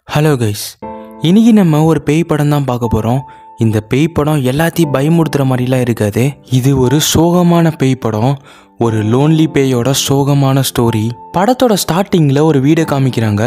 Hello guys, இன்னைக்கு நம்ம ஒரு பேய் படம் தான் பார்க்க போகிறோம். இந்த பேய் படம் எல்லாத்தையும் பயமுறுத்துகிற மாதிரிலாம் இருக்காது. இது ஒரு சோகமான பேய் படம், ஒரு லோன்லி பேயோட சோகமான ஸ்டோரி. படத்தோட ஸ்டார்டிங்கில் ஒரு வீடை காமிக்கிறாங்க.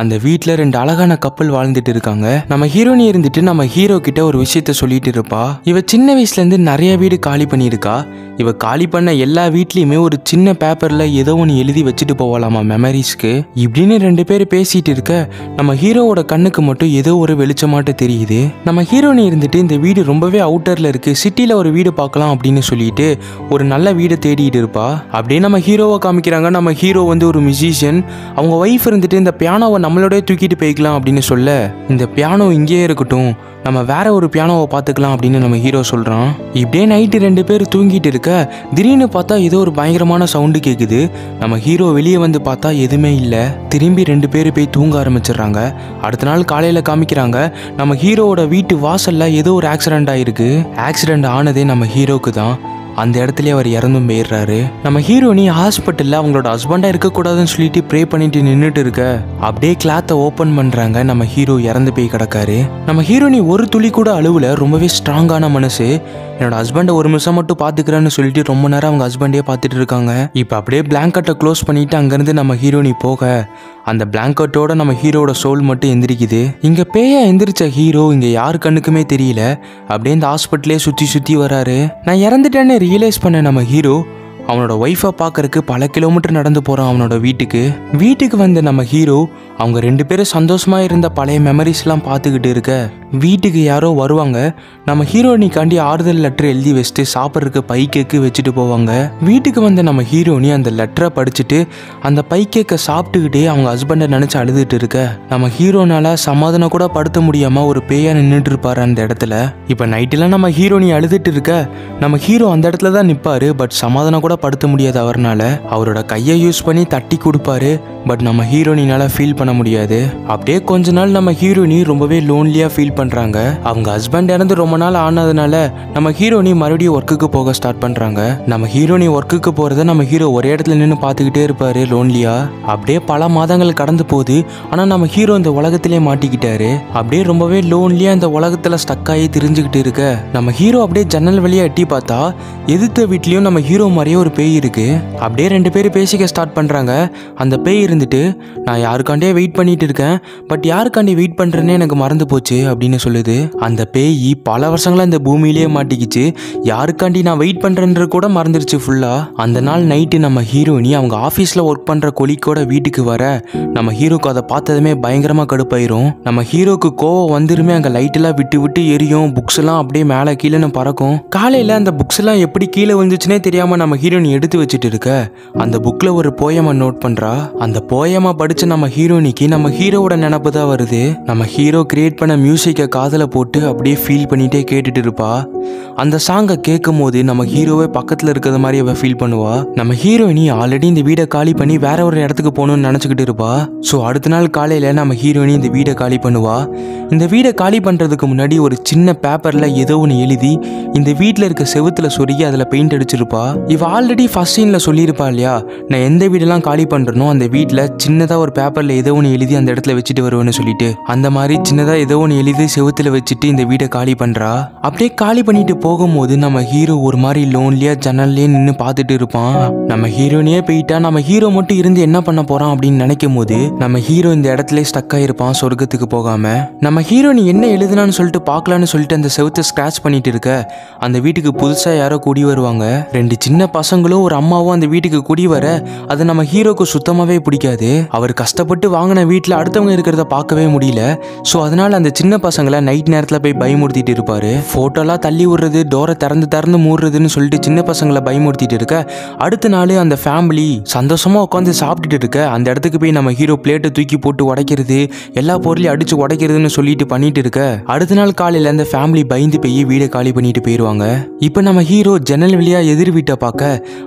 அந்த வீட்டில் 2 அழகான கப்பல் வாழ்ந்துட்டு இருக்காங்க. நம்ம ஹீரோனி இருந்துட்டு நம்ம ஹீரோ கிட்ட ஒரு விஷயத்த சொல்லிட்டு இருப்பா. இவ சின்ன வயசுலேருந்து நிறைய வீடு காலி பண்ணியிருக்கா. இவ காலி பண்ண எல்லா வீட்லேயுமே ஒரு சின்ன பேப்பரில் ஏதோ ஒன்று எழுதி வச்சுட்டு போகலாமா மெமரிஸ்க்கு. இப்படின்னு 2 பேர் பேசிட்டு இருக்க நம்ம ஹீரோவோட கண்ணுக்கு மட்டும் ஏதோ ஒரு வெளிச்சமாட்டு தெரியுது. நம்ம ஹீரோனி இருந்துட்டு இந்த வீடு ரொம்பவே அவுட்டரில் இருக்குது, சிட்டியில் ஒரு வீடு பார்க்கலாம் அப்படின்னு சொல்லிட்டு ஒரு நல்ல வீடை தேடிட்டு இருப்பா. அப்படியே நம்ம ஹீரோவை காமிக்கிறாங்க. நம்ம ஹீரோ வந்து ஒரு மியூசிஷியன். அவங்க ஒய்ஃப் இருந்துட்டு இந்த பியானோவை நம்மளோட தூக்கிட்டு போய்க்கலாம் அப்படின்னு சொல்ல, இந்த பியானோ இங்கேயே இருக்கட்டும், நம்ம வேற ஒரு பியானோவை பார்த்துக்கலாம் அப்படின்னு நம்ம ஹீரோ சொல்கிறான். இப்படியே நைட்டு 2 பேர் தூங்கிட்டு இருக்க திடீர்னு பார்த்தா ஏதோ ஒரு பயங்கரமான சவுண்டு கேட்குது. நம்ம ஹீரோ வெளியே வந்து பார்த்தா எதுவுமே இல்லை. திரும்பி 2 பேர் போய் தூங்க ஆரம்பிச்சிடுறாங்க. அடுத்த நாள் காலையில் காமிக்கிறாங்க. நம்ம ஹீரோவோட வீட்டு வாசலில் ஏதோ ஒரு ஆக்சிடென்ட் ஆயிருக்கு. ஆக்சிடென்ட் ஆனதே நம்ம ஹீரோக்கு தான். அந்த இடத்துல அவர் இறந்தும் போயிடுறாரு. நம்ம ஹீரோனி ஹாஸ்பிட்டலில் அவங்களோட ஹஸ்பண்டாக இருக்கக்கூடாதுன்னு சொல்லிட்டு ப்ரே பண்ணிட்டு நின்றுட்டு இருக்க அப்படியே கிளாத்தை ஓப்பன் பண்ணுறாங்க. நம்ம ஹீரோ இறந்து போய் கிடக்காரு. நம்ம ஹீரோனி ஒரு துளி கூட அழுவல, ரொம்பவே ஸ்ட்ராங்கான மனசு. என்னோட ஹஸ்பண்டை ஒரு நிமிஷம் மட்டும் பார்த்துக்கிறேன்னு சொல்லிட்டு ரொம்ப நேரம் அவங்க ஹஸ்பண்டே பார்த்துட்டு இருக்காங்க. இப்போ அப்படியே பிளாங்கெட்டை க்ளோஸ் பண்ணிட்டு அங்கேருந்து நம்ம ஹீரோனி போக அந்த பிளாங்கெட்டோட நம்ம ஹீரோட சோல் மட்டும் எந்திரிக்குது. இங்கே பேயா எந்திரிச்ச ஹீரோ இங்கே யாரு கண்ணுக்குமே தெரியல. அப்படியே இந்த ஹாஸ்பிட்டலே சுற்றி வராரு. நான் இறந்துட்டேன்னு ரியலைஸ் பண்ண நம்ம ஹீரோ அவனோட ஒய்ஃபை பார்க்கறக்கு பல கிலோமீட்டர் நடந்து போகிறான் அவனோட வீட்டுக்கு வந்த நம்ம ஹீரோ அவங்க 2 பேரும் சந்தோஷமா இருந்த பழைய மெமரிஸ்லாம் பார்த்துக்கிட்டு இருக்க வீட்டுக்கு யாரோ வருவாங்க. நம்ம ஹீரோனிக்காண்டி ஆறுதல் லெட்டர் எழுதி வச்சுட்டு சாப்பிட்றதுக்கு பை கேக்கு வச்சுட்டு போவாங்க. வீட்டுக்கு வந்த நம்ம ஹீரோனி அந்த லெட்டரை படிச்சுட்டு அந்த பை கேக்கை சாப்பிட்டுக்கிட்டே அவங்க ஹஸ்பண்டை நினச்சி அழுதுட்டு இருக்க நம்ம ஹீரோனால சமாதானம் கூட படுத்த முடியாமல் ஒரு பேயா நின்றுட்டு இருப்பாரு அந்த இடத்துல. இப்போ நைட்டெல்லாம் நம்ம ஹீரோனி அழுதுட்டு இருக்க நம்ம ஹீரோ அந்த இடத்துல தான் நிற்பாரு. பட் சமாதானம் கூட படுத்த முடியாது அவர்னால. அவரோட கையை யூஸ் பண்ணி தட்டி கொடுப்பாரு. பட் நம்ம ஹீரோனினால ஃபீல் பண்ண முடியாது. அப்படியே கொஞ்ச நாள் நம்ம ஹீரோனி ரொம்பவே லோன்லியா ஃபீல் பண்றாங்க. அவங்க ஹஸ்பண்ட் இறந்து ரொம்ப நாள் ஆனதுனால நம்ம ஹீரோனி மறுபடியும் ஒர்க்குக்கு போக ஸ்டார்ட் பண்றாங்க. நம்ம ஹீரோனி ஒர்க்குக்கு போறத நம்ம ஹீரோ ஒரே இடத்துல நின்று பார்த்துக்கிட்டே இருப்பாரு லோன்லியா. அப்படியே பல மாதங்கள் கடந்து போகுது. ஆனா நம்ம ஹீரோ இந்த உலகத்திலே மாட்டிக்கிட்டாரு. அப்படியே ரொம்பவே லோன்லியா இந்த உலகத்துல ஸ்டக் ஆகி திரிஞ்சுக்கிட்டு இருக்க நம்ம ஹீரோ அப்படியே ஜன்னல் வழியா எட்டி பார்த்தா எதிர்த்த வீட்லயும் நம்ம ஹீரோ மாதிரியே ஒரு பேய் இருக்கு. அப்படியே 2 பேரும் பேசிக்க ஸ்டார்ட் பண்றாங்க. அந்த பேய் இருந்துட்டு நான் யாருக்காண்டே வெயிட் பண்ணிட்டு இருக்கேன், பட் யாருக்காண்டி வெயிட் பண்றேன்னு எனக்கு மறந்து போச்சு அப்படின்னு சொல்லுது. அந்த பேய் பல வருஷங்களா இந்த பூமியிலேயே மாட்டிக்கிச்சு. யாருக்காண்டி நான் வெயிட் பண்றேன்ற கூட மறந்துருச்சு ஃபுல்லா. அந்த நாள் நைட்டு நம்ம ஹீரோனி அவங்க ஆஃபீஸில் ஒர்க் பண்ற கொலிக்கோட வீட்டுக்கு வர நம்ம ஹீரோக்கு அதை பார்த்ததுமே பயங்கரமா கடுப்பாயிரும். நம்ம ஹீரோக்கு கோவம் வந்துருமே. அங்கே லைட்டெல்லாம் விட்டு எரியும். புக்ஸ் எல்லாம் அப்படியே மேலே கீழே பறக்கும். காலையில் அந்த புக்ஸ் எல்லாம் எப்படி கீழே வந்துச்சுன்னே தெரியாம நம்ம ஹீரோனி எடுத்து வச்சுட்டு இருக்க அந்த புக்ல ஒரு போயமா நோட் பண்றா. அந்த போயமா படிச்ச நம்ம ஹீரோனிக்கு நம்ம ஹீரோவோட நினப்பு தான் வருது. நம்ம ஹீரோ கிரியேட் பண்ண மியூசிக்கை காதல போட்டு அப்படியே ஃபீல் பண்ணிட்டே கேட்டுட்டு இருப்பா. அந்த சாங்கை கேட்கும் போது நம்ம ஹீரோவே பக்கத்துல இருக்கிற மாதிரி அவ ஃபீல் பண்ணுவா. நம்ம ஹீரோயினி ஆல்ரெடி இந்த வீடை காலி பண்ணி வேற ஒரு இடத்துக்கு போகணும்னு நினைச்சுக்கிட்டு இருப்பா. ஸோ அடுத்த நாள் காலையில நம்ம ஹீரோயினி இந்த வீடை காலி பண்ணுவா. இந்த வீடை காலி பண்றதுக்கு முன்னாடி ஒரு சின்ன பேப்பர்ல ஏதோ ஒன்று எழுதி இந்த வீட்டில் இருக்க செவுத்துல சொருகி அதில் பெயிண்ட் அடிச்சிருப்பா. இவ ஆல்ரெடி ஃபர்ஸ்ட் சீன்ல சொல்லியிருப்பா இல்லையா, நான் எந்த வீடெல்லாம் காலி பண்றனோ அந்த வீட்டில் சின்னதா ஒரு பேப்பர்ல ஏதோ ஒன்று எழுதி அந்த இடத்துல வச்சுட்டு வருவேன்னு சொல்லிட்டு அந்த மாதிரி சின்னதா ஏதோ ஒன்று எழுதி செவுத்துல வச்சுட்டு இந்த வீடை காலி பண்றா. அப்படியே காலி பண்ணிட்டு போகும்போது நம்ம ஹீரோ ஒரு மாதிரி லோன்லியா ஜன்னல்லே நின்று பார்த்துட்டு இருப்பான். நம்ம ஹீரோனியே போயிட்டா நம்ம ஹீரோ மட்டும் இருந்து என்ன பண்ண போறான் அப்படின்னு நினைக்கும் போது நம்ம ஹீரோ இந்த இடத்துல ஸ்டக் ஆயிருப்பான் சொர்க்கத்துக்கு போகாம. நம்ம ஹீரோனி என்ன எழுதுனான்னு சொல்லிட்டு பார்க்கலான்னு சொல்லிட்டு அந்த செவுத்தை ஸ்கிராச் பண்ணிட்டு இருக்க அந்த வீட்டுக்கு புதுசா யாரோ கூடி வருவாங்க. 2 சின்ன பசங்களும் ஒரு அம்மாவும் அந்த வீட்டுக்கு கூடி வர அது நம்ம ஹீரோக்கு சுத்தமாவே பிடிக்காது. அவர் கஷ்டப்பட்டு வாங்கின வீட்டில் அடுத்தவங்க இருக்கிறத பார்க்கவே முடியல. ஸோ அதனால அந்த சின்ன பசங்களை நைட் நேரத்தில் போய் பயமுறுத்திட்டு இருப்பாரு. போட்டோலாம் தள்ளி விடுறது, டோரை திறந்து மூடுறதுன்னு சொல்லிட்டு சின்ன பசங்களை பயமுறுத்திட்டு இருக்க அடுத்த நாள் அந்த ஃபேமிலி சந்தோஷமா உட்காந்து சாப்பிட்டுட்டு இருக்க அந்த இடத்துக்கு போய் நம்ம ஹீரோ பிளேட்டை தூக்கி போட்டு உடைக்கிறது, எல்லா பொருளையும் அடிச்சு உடைக்கிறதுன்னு சொல்லிட்டு பண்ணிட்டு இருக்க அடுத்த நாள் காலையில் அந்த ஃபேமிலி பயந்து போய் வீடை காலி பண்ணிட்டு போயிடுவாங்க. இப்போ நம்ம ஹீரோ ஜன்னல் வழியா எதிர் வீட்டை பார்க்க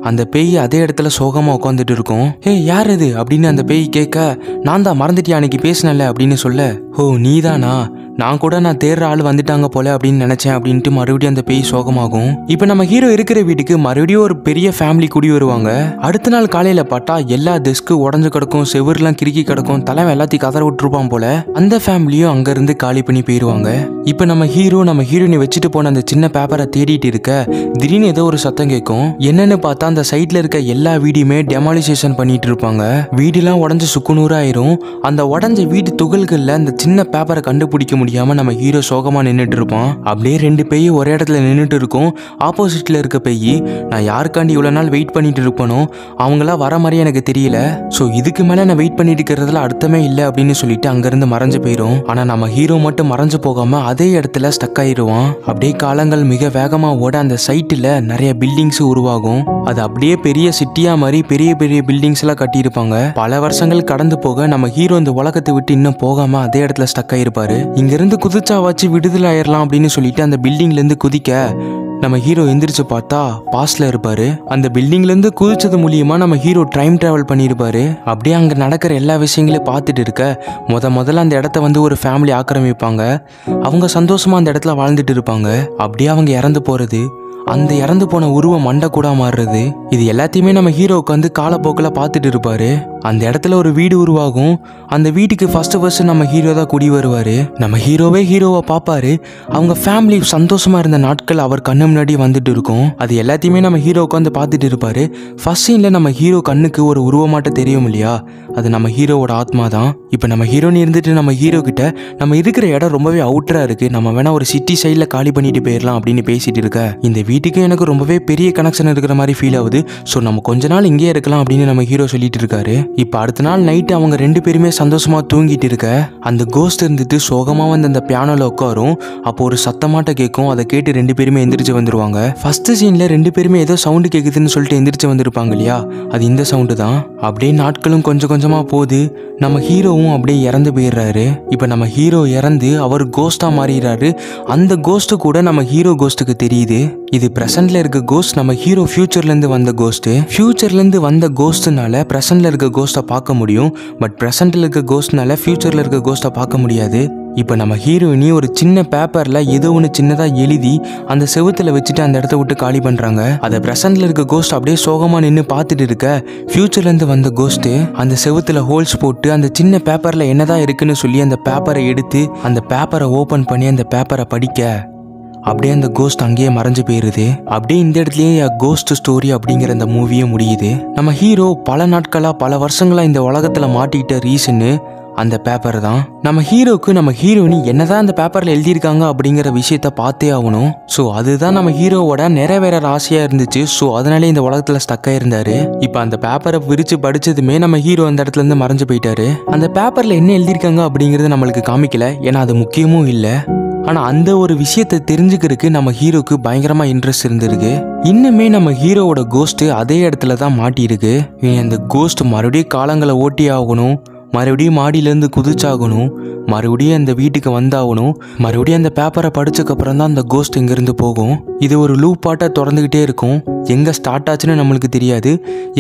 அந்த பேய் அதே இடத்துல சோகமா உட்காந்துட்டு இருக்கும். ஹே யார் இது அப்படின்னு அந்த பேய் கேட்க நான் தான் மறந்துட்டியா அன்னைக்கு பேசினல அப்படின்னு சொல்ல, ஓ நீதானா, நான் தேடுற ஆள் வந்துட்டாங்க போல அப்படின்னு நினைச்சேன் அப்படின்ட்டு மறுபடியும் அந்த பேய் சோகமாகும். இப்ப நம்ம ஹீரோ இருக்கிற வீட்டுக்கு மறுபடியும் ஒரு பெரிய ஃபேமிலி குடி வருவாங்க. அடுத்த நாள் காலையில பார்த்தா எல்லா டெஸ்க்கு உடஞ்சு கிடக்கும், செவர்லாம் கிறுக்கி கிடக்கும், தலைவன் எல்லாத்தையும் கதற விட்டுருப்பான் போல. அந்த ஃபேமிலியும் அங்க இருந்து காலி பண்ணி போயிருவாங்க. இப்ப நம்ம ஹீரோயினை வச்சுட்டு போன அந்த சின்ன பேப்பரை தேடிட்டு இருக்க திடீர்னு ஏதோ ஒரு சத்தம் கேட்கும். என்னன்னு பார்த்தா அந்த சைட்ல இருக்க எல்லா வீடியுமே டெமாலிசேஷன் பண்ணிட்டு இருப்பாங்க. வீடுலாம் உடஞ்சு சுக்குநூறாயிரும். அந்த உடஞ்ச வீடு துகள்கள்ல அந்த சின்ன பேப்பரை கண்டுபிடிக்க முடியாம நம்ம ஹீரோ சோகமா நின்றுட்டு இருப்பான். அப்படியே 2 பேய் ஒரே இடத்துல நின்றுட்டு இருக்கும். ஆப்போசிட்ல இருக்க பேய், நான் யாருக்காண்டி இவ்வளவு நாள் வெயிட் பண்ணிட்டு இருப்பனோ அவங்களாம் வர மாதிரி எனக்கு தெரியல, ஸோ இதுக்கு மேல நான் வெயிட் பண்ணிட்டு இருக்கிறதுல அர்த்தமே இல்லை அப்படின்னு சொல்லிட்டு அங்கிருந்து மறைஞ்சு போயிடும். ஆனா நம்ம ஹீரோ மட்டும் மறைஞ்சு போகாம அதே இடத்துல ஸ்டக் ஆயிடுவான். அப்படியே காலங்கள் மிக வேகமா ஓட அந்த சைட்டுல நிறைய பில்டிங்ஸ் உருவாகும். அது அப்படியே பெரிய சிட்டியா மாதிரி பெரிய பெரிய பில்டிங்ஸ் எல்லாம் கட்டியிருப்பாங்க. பல வருஷங்கள் கடந்து போக நம்ம ஹீரோ இந்த உலகத்தை விட்டு இன்னும் போகாம அதே இடத்துல ஸ்டக் ஆயிருப்பாரு. இங்க இருந்து குதிச்சா வச்சு விடுதலை ஆயிரலாம் அப்படின்னு சொல்லிட்டு அந்த பில்டிங்ல இருந்து குதிக்க நம்ம ஹீரோ எந்திரிச்சு பார்த்தா பாஸ்ட்ல இருப்பாரு. அந்த பில்டிங்ல இருந்து குதிச்சது மூலியமா நம்ம ஹீரோ டைம் டிராவல் பண்ணியிருப்பாரு. அப்படியே அங்க நடக்கிற எல்லா விஷயங்களையும் பார்த்துட்டு இருக்க முதல்ல அந்த இடத்த ஒரு ஃபேமிலி ஆக்கிரமிப்பாங்க. அவங்க சந்தோஷமா அந்த இடத்துல வாழ்ந்துட்டு இருப்பாங்க. அப்படியே அவங்க இறந்து போறது, அந்த இறந்து போன உருவம் மண்டை கூட மாறுறது, இது எல்லாத்தையுமே நம்ம ஹீரோ உட்காந்து காலப்போக்கில் பார்த்துட்டு இருப்பாரு. அந்த இடத்துல ஒரு வீடு உருவாகும். அந்த வீட்டுக்கு ஃபர்ஸ்ட் நம்ம ஹீரோ தான் குடி வருவாரு. நம்ம ஹீரோவை பார்ப்பாரு. அவங்க ஃபேமிலி சந்தோஷமா இருந்த நாட்கள் அவர் கண்ணு முன்னாடி வந்துட்டு இருக்கும். அது எல்லாத்தையுமே நம்ம ஹீரோ உட்காந்து பார்த்துட்டு இருப்பாரு. ஃபர்ஸ்ட் சீன்ல நம்ம ஹீரோ கண்ணுக்கு ஒரு உருவமாட்ட தெரியும் இல்லையா, அது நம்ம ஹீரோவோட ஆத்மா தான். இப்போ நம்ம ஹீரோன்னு இருந்துட்டு நம்ம ஹீரோ கிட்ட நம்ம இருக்கிற இடம் ரொம்பவே அவுட்டரா இருக்கு, நம்ம வேணா ஒரு சிட்டி சைட்ல காலி பண்ணிட்டு போயிடலாம் அப்படின்னு பேசிட்டு இருக்க, இந்த வீட்டுக்கு எனக்கு ரொம்பவே பெரிய கனெக்ஷன் இருக்கிற மாதிரி ஃபீல் ஆகுது, ஸோ நம்ம கொஞ்ச நாள் இங்கே இருக்கலாம் அப்படின்னு நம்ம ஹீரோ சொல்லிட்டு இருக்காரு. இப்போ அடுத்த நாள் நைட்டு அவங்க 2 பேருமே சந்தோஷமா தூங்கிட்டு இருக்க அந்த கோஸ்ட் இருந்துட்டு சோகமா வந்து அந்த பியானோல உட்காரும். அப்போ ஒரு சத்தமாட்ட கேட்கும். அதை கேட்டு 2 பேருமே எந்திரிச்சு வந்துருவாங்க. ஃபர்ஸ்ட் சீன்ல 2 பேருமே ஏதோ சவுண்டு கேட்குதுன்னு சொல்லிட்டு எந்திரிச்சு வந்திருப்பாங்க இல்லையா, அது இந்த சவுண்டு தான். அப்படியே நாட்களும் கொஞ்சம் கொஞ்சமா போகுது. நம்ம ஹீரோவும் அப்படியே இறந்து போயிடுறாரு. இப்போ நம்ம ஹீரோ இறந்து அவர் கோஸ்டா மாறிடுறாரு. அந்த கோஸ்ட் கூட நம்ம ஹீரோ கோஸ்ட்டுக்கு தெரியுது. இது பிரசன்ட்ல இருக்க கோஸ்ட் நம்ம ஹீரோ ஃபியூச்சர்ல இருந்து வந்த கோஸ்ட். ஃபியூச்சர்ல இருந்து வந்த கோஸ்ட்னால பிரசன்ட்ல இருக்க கோஸ்ட்டை பார்க்க முடியும். பட் பிரசன்ட்ல இருக்க கோஸ்ட்னால ஃபியூச்சர்ல இருக்க கோஸ்ட்டை பார்க்க முடியாது. இப்போ நம்ம ஹீரோயினி ஒரு சின்ன பேப்பர்ல ஏதோ ஒன்று சின்னதாக எழுதி அந்த செவுத்துல வச்சுட்டு அந்த இடத்த விட்டு காலி பண்றாங்க. அதை பிரசன்ட்ல இருக்க கோஸ்ட் அப்படியே சோகமா நின்று பார்த்துட்டு இருக்க ஃபியூச்சர்ல இருந்து வந்த கோஸ்ட் அந்த செவுத்துல ஹோல்ஸ் போட்டு அந்த சின்ன பேப்பர்ல என்னதான் இருக்குன்னு சொல்லி அந்த பேப்பரை எடுத்து அந்த பேப்பரை ஓபன் பண்ணி அந்த பேப்பரை படிக்க அப்படியே அந்த கோஸ்ட் அங்கேயே மறைஞ்சு போயிருது. அப்படியே இந்த இடத்துலயே கோஸ்ட் ஸ்டோரி அப்படிங்கிற அந்த மூவியே முடியுது. நம்ம ஹீரோ பல நாட்களா பல வருஷங்களா இந்த உலகத்துல மாட்டிக்கிட்ட ரீசன்னு அந்த பேப்பர் தான். நம்ம ஹீரோக்கு நம்ம ஹீரோயினி என்னதான் அந்த பேப்பர்ல எழுதியிருக்காங்க அப்படிங்கிற விஷயத்த பார்த்தே ஆகணும். ஸோ அதுதான் நம்ம ஹீரோவோட நிறைவேற ஆசையா இருந்துச்சு. ஸோ அதனாலே இந்த உலகத்துல ஸ்டக் ஆயிருந்தாரு. இப்போ அந்த பேப்பரை விரிச்சு படிச்சதுமே நம்ம ஹீரோ அந்த இடத்துல இருந்து மறைஞ்சு போயிட்டாரு. அந்த பேப்பர்ல என்ன எழுதியிருக்காங்க அப்படிங்கறது நம்மளுக்கு காமிக்கல, ஏன்னா அது முக்கியமும் இல்லை. ஆனா அந்த ஒரு விஷயத்தை தெரிஞ்சுக்கிறதுக்கு நம்ம ஹீரோக்கு பயங்கரமா இன்ட்ரெஸ்ட் இருந்திருக்கு. இன்னுமே நம்ம ஹீரோவோட கோஸ்ட் அதே இடத்துல தான் மாட்டியிருக்கு. அந்த கோஸ்ட் மறுபடியும் காலங்களை ஓட்டி ஆகணும், மறுபடியும் மாடியிலேருந்து குதிச்சாகணும், மறுபடியும் அந்த வீட்டுக்கு வந்தாகணும், மறுபடியும் அந்த பேப்பரை படிச்சதுக்கப்புறம் தான் அந்த கோஸ்ட் இங்கேருந்து போகும். இது ஒரு லூப் பாட்டாக தொடர்ந்துக்கிட்டே இருக்கும். எங்கே ஸ்டார்ட் ஆச்சுன்னு நம்மளுக்கு தெரியாது,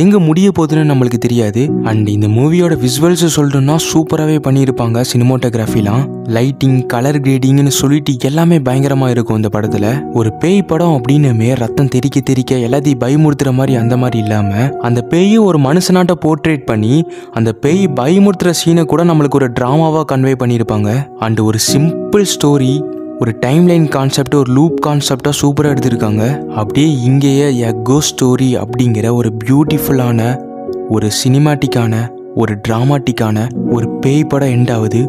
எங்கே முடிய போகுதுன்னு நம்மளுக்கு தெரியாது. அண்ட் இந்த மூவியோட விசுவல்ஸ் சொல்லணும்னா சூப்பராகவே பண்ணியிருப்பாங்க. சினிமோட்டோகிராஃபிலாம், லைட்டிங், கலர் கிரேடிங்னு சொல்லிட்டு எல்லாமே பயங்கரமாக இருக்கும் இந்த படத்தில். ஒரு பேய் படம் அப்படின்னுமே ரத்தம் தெறிக்க தெறிக்க எல்லாத்தையும் பயமுறுத்துற மாதிரி அந்த மாதிரி இல்லாமல் அந்த பேயை ஒரு மனுஷனாட்ட போர்ட்ரேட் பண்ணி அந்த பேய் பயமுறுத்துற சீனை கூட நம்மளுக்கு ஒரு ட்ராமாவாக கன்வே பண்ணியிருப்பாங்க. அண்ட் ஒரு சிம்பிள் ஸ்டோரி, ஒரு டைம்லைன் கான்செப்ட், ஒரு லூப் கான்செப்டா சூப்பராக எடுத்திருக்காங்க. அப்படியே இங்கேயே எ கோஸ்ட் ஸ்டோரி அப்படிங்கிற ஒரு பியூட்டிஃபுல்லான, ஒரு சினிமாட்டிக்கான, ஒரு டிராமாட்டிக்கான ஒரு பேய் படம் எண்ட் ஆகுது.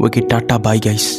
Okay, tata, bye guys.